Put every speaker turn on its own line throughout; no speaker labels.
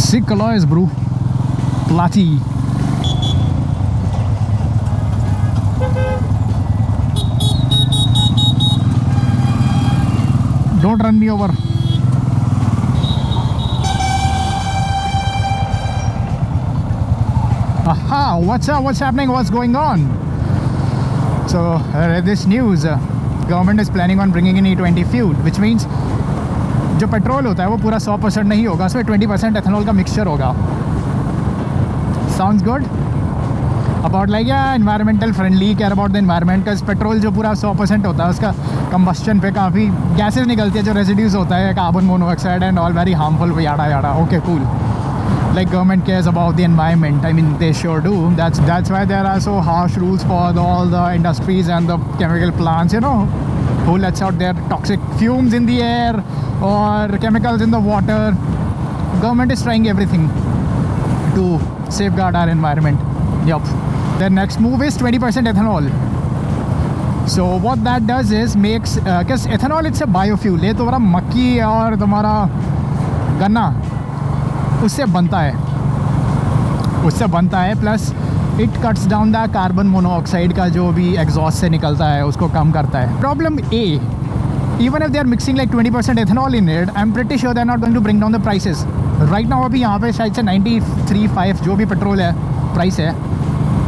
Sick alloys, bro. Platy. Don't run me over. Aha, what's up? What's happening? What's going on? So, this news, government is planning on bringing in E20 fuel, which means जो petrol होता है वो पूरा 100% नहीं होगा, उसमें 20% ethanol का mixture होगा. Sounds good? About like yeah, environmental friendly, care about the environment, because petrol जो पूरा 100% होता है उसका कंबस्शन पे काफ़ी गैसेस निकलती है, जो रेजिड्यूज होता है carbon monoxide and all very harmful. याडा याडा. Okay cool. Like government cares about the environment. I mean, they sure do. That's why there are so harsh rules for all the industries and the chemical plants, you know, who lets out their toxic fumes in the air or chemicals in the water. Government is trying everything to safeguard our environment. Yup. Their next move is 20% ethanol. So what that does is makes because ethanol it's a biofuel. ये तुम्हारा मक्की और तुम्हारा गन्ना उससे बनता है plus it cuts down the carbon monoxide का जो भी एग्जॉस्ट से निकलता है उसको कम करता है. प्रॉब्लम ए, even if they are mixing like 20% ethanol in it, I am pretty sure they are not going to bring down the prices. Right now अभी यहाँ पे शायद से 93.5 जो भी पेट्रोल है प्राइस है,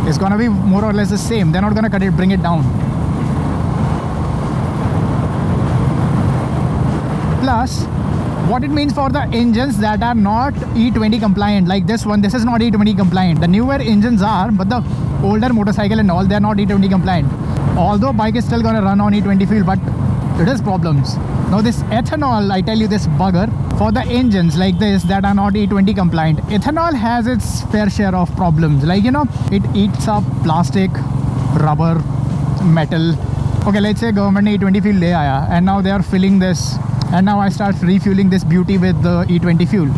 इट्स गोना बी मोर और less the same. They are not gonna cut it bring it down. Plus what it means for the engines that are not E20 compliant, like this one, this is not E20 compliant. The newer engines are, but the older motorcycle and all, they are not E20 compliant. Although bike is still going to run on E20 fuel, but it has problems. Now this ethanol, I tell you, this bugger, for the engines like this that are not E20 compliant, ethanol has its fair share of problems. Like, you know, it eats up plastic, rubber, metal. Okay, let's say government ने E20 fuel ले आया and now they are filling this, and now I start refueling this beauty with the E20 fuel.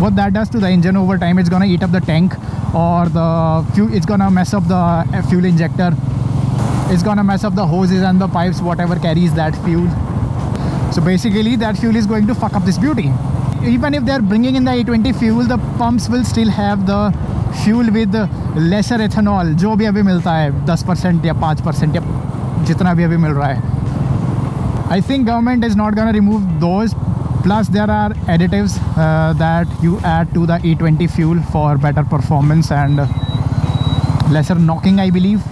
What that does to the engine over time, it's gonna eat up the tank or the fuel, it's gonna mess up the fuel injector, it's gonna mess up the hoses and the pipes, whatever carries that fuel. So basically that fuel is going to fuck up this beauty. Even if they're bringing in the E20 fuel, the pumps will still have the fuel with lesser ethanol, जो भी अभी मिलता है 10% या 5% या जितना भी अभी मिल रहा है. I think government is not going to remove those. Plus there are additives that you add to the E20 fuel for better performance and lesser knocking, I believe.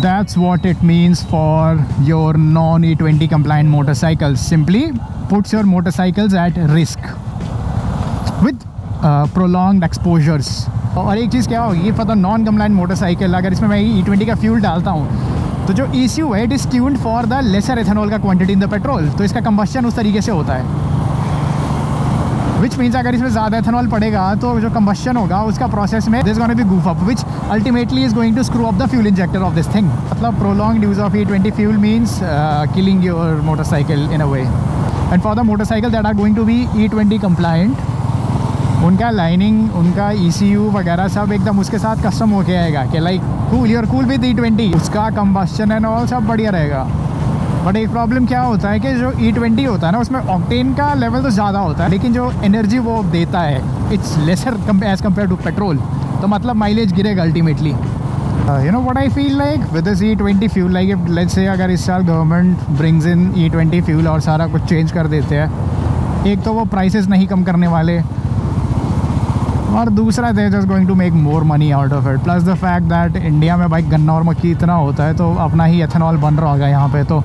That's what it means for your non-E20 compliant motorcycles. Simply puts your motorcycles at risk with prolonged exposures. और एक चीज़ क्या होगी for the non-compliant motorcycle, अगर इसमें मैं E20 का fuel डालता हूँ तो जो ECU है it is tuned for the lesser ethanol का क्वांटिटी इन द पेट्रोल, तो इसका कंबस्शन उस तरीके से होता है. विच मीन्स अगर इसमें ज़्यादा एथेनॉल पड़ेगा तो जो कंबस्शन होगा उसका प्रोसेस में this gonna be goof up, which ultimately is going to screw up the fuel injector of this thing. मतलब prolonged use of E20 fuel means killing your motorcycle in a way. And for the motorcycle that are going to be E20 compliant, उनका lining, उनका ECU वगैरह सब एकदम उसके साथ custom होके आएगा कि like cool, you're cool with E20, उसका कंबस्शन एंड ऑल सब बढ़िया रहेगा. बट एक प्रॉब्लम क्या होता है कि जो E20 होता है ना उसमें ऑक्टेन का लेवल तो ज़्यादा होता है, लेकिन जो एनर्जी वो देता है it's lesser as compare to petrol, तो मतलब माइलेज गिरेगा ultimately. You know what I feel like with this E20 fuel, like if let's say अगर इस साल government brings in E20 fuel और सारा कुछ चेंज कर देते हैं, एक तो वो प्राइसेस नहीं कम करने वाले और दूसरा they just going to make more money out of it. Plus the fact that India में भाई गन्ना और मक्की इतना होता है तो अपना ही एथेनॉल बन रहा होगा यहाँ पे, तो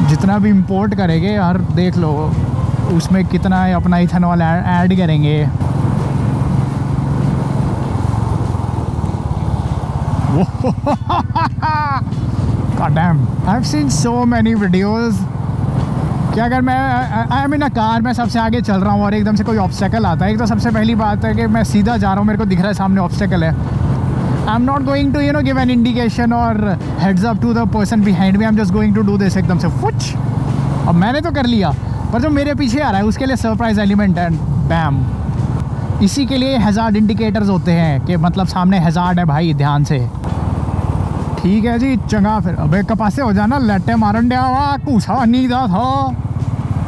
जितना भी इंपोर्ट करेंगे हर देख लो उसमें कितना अपना इथेनॉल ऐड करेंगे. God damn, I've seen so many videos कि अगर मैं I am in a car, मैं सबसे आगे चल रहा हूँ और एकदम से कोई ऑब्स्टेकल आता है, एक तो सबसे पहली बात है कि मैं सीधा जा रहा हूँ, मेरे को दिख रहा है सामने ऑब्स्टेकल है, I am not going to give an indication or heads up to the person behind me, I am just going to do this एकदम से फुच. अब मैंने तो कर लिया, पर जो मेरे पीछे आ रहा है उसके लिए सरप्राइज एलिमेंट एंड बैम. इसी के लिए हैज़ार्ड इंडिकेटर्स होते हैं कि मतलब सामने हैज़ार्ड है भाई, ध्यान से. ठीक है जी, चंगा फिर. अबे कपासे हो जाना, लट्टे मारन दिया, कुछ नहीं था.